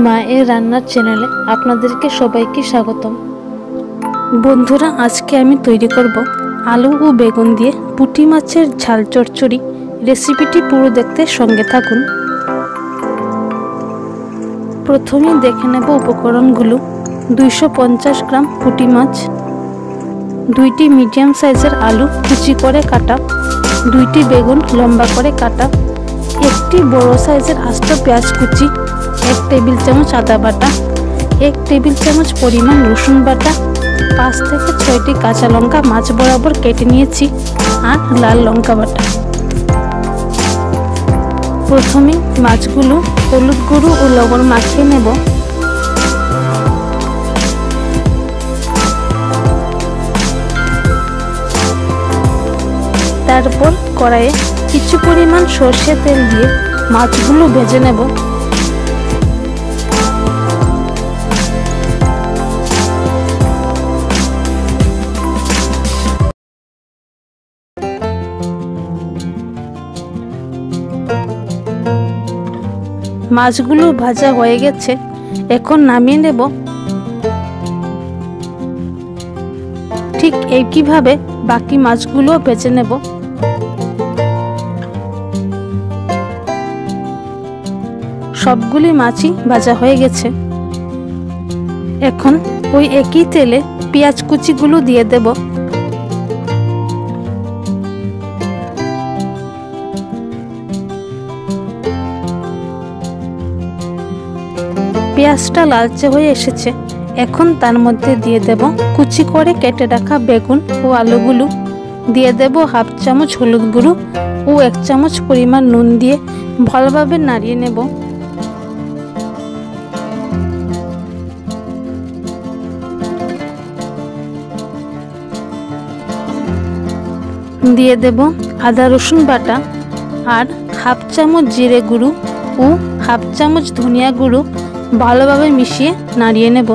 মা এর রান্নার চ্যানেলে আপনাদেরকে সবাইকে স্বাগতম। বন্ধুরা, আজকে আমি তৈরি করব আলু ও বেগুন দিয়ে পুঁটি মাছের ঝাল চচ্চড়ি। রেসিপিটি পুরো দেখতে সঙ্গে থাকুন। প্রথমে দেখে নেব উপকরণগুলো। 250 গ্রাম পুঁটি মাছ, 2টি মিডিয়াম সাইজের আলু কুচি করে কাটা, 2টি বেগুন লম্বা করে কাটা, 1টি বড় সাইজের আস্ত পেঁয়াজ কুচি, 1 টেবিল চামচ আদা বাটা, 1 টেবিল চামচ পরিমাণ রসুন বাটা, 5 থেকে 6টি কাঁচা লঙ্কা মাছ বরাবর কেটে নিয়েছি, আর লাল লঙ্কা বাটা। প্রথমে মাছগুলো হলুদ গুঁড়ো ও লবণ মাখিয়ে নেব। তারপর কড়াইয়ে কিছু পরিমাণ সর্ষে তেল দিয়ে মাছগুলো ভেজে নেব। মাছগুলো ভাজা হয়ে গেছে, এখন নামিয়ে নেব। ঠিক একইভাবে বাকি মাছগুলো ভেজে নেব। সবগুলি মাছই ভাজা হয়ে গেছে। এখন ওই একই তেলে পেঁয়াজ কুচিগুলো দিয়ে দেব। পেঁয়াজটা লালচে হয়ে এসেছে, এখন তার মধ্যে দিয়ে দেব কুচি করে কেটে রাখা বেগুন ও আলুগুলো, দিয়ে দেব হাফ চামচ হলুদ গুঁড়ো ও 1 চামচ পরিমাণ নুন দিয়ে ভালোভাবে নাড়িয়ে নেব। দিয়ে দেব আদা রসুন বাটা আর হাফ চামচ জিরে গুঁড়ো ও হাফ চামচ ধনিয়া গুঁড়ো, ভালোভাবে মিশিয়ে নাড়িয়ে নেব।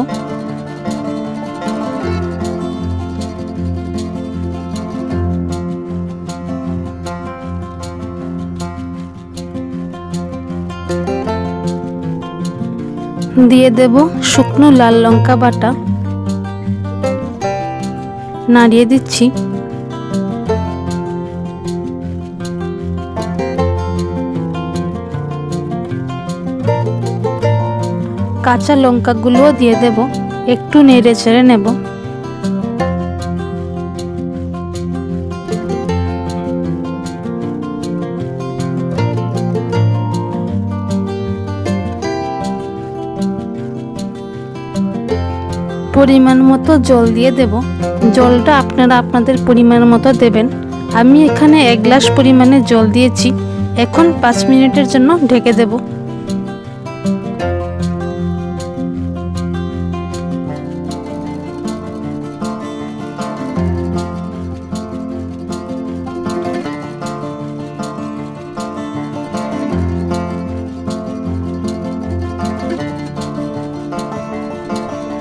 দিয়ে দেব শুকনো লাল লঙ্কা বাটা, নাড়িয়ে দিচ্ছি। কাঁচা লঙ্কাগুলোও দিয়ে দেব, একটু নেড়ে চেড়ে নেব। পরিমাণ মতো জল দিয়ে দেব। জলটা আপনারা আপনাদের পরিমাণ মতো দেবেন। আমি এখানে 1 গ্লাস পরিমাণে জল দিয়েছি। এখন 5 মিনিটের জন্য ঢেকে দেব।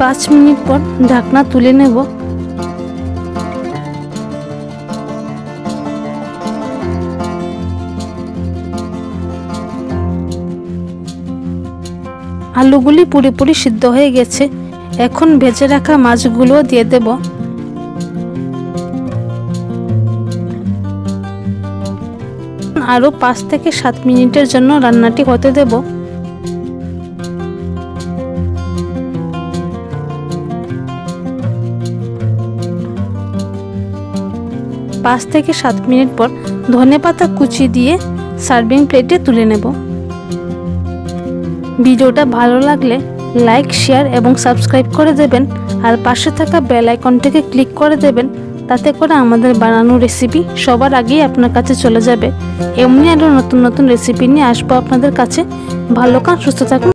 পাঁচ মিনিট পর ঢাকনা তুলে নেব। আলুগুলি পুরোপুরি সিদ্ধ হয়ে গেছে, এখন ভেজে রাখা মাছগুলো দিয়ে দেব। আরো 5 থেকে 7 মিনিটের জন্য রান্নাটি হতে দেব। 5 থেকে 7 মিনিট পর ধনেপাতা কুচি দিয়ে সার্ভিং প্লেটে তুলে নেব। ভিডিওটা ভালো লাগলে লাইক, শেয়ার এবং সাবস্ক্রাইব করে দেবেন, আর পাশে থাকা বেল আইকনটিকে ক্লিক করে দেবেন। তাতে করে আমাদের বানানো রেসিপি সবার আগেই আপনার কাছে চলে যাবে। এমনি আরও নতুন নতুন রেসিপি নিয়ে আসবো আপনাদের কাছে। ভালো থাকুন, সুস্থ থাকুন।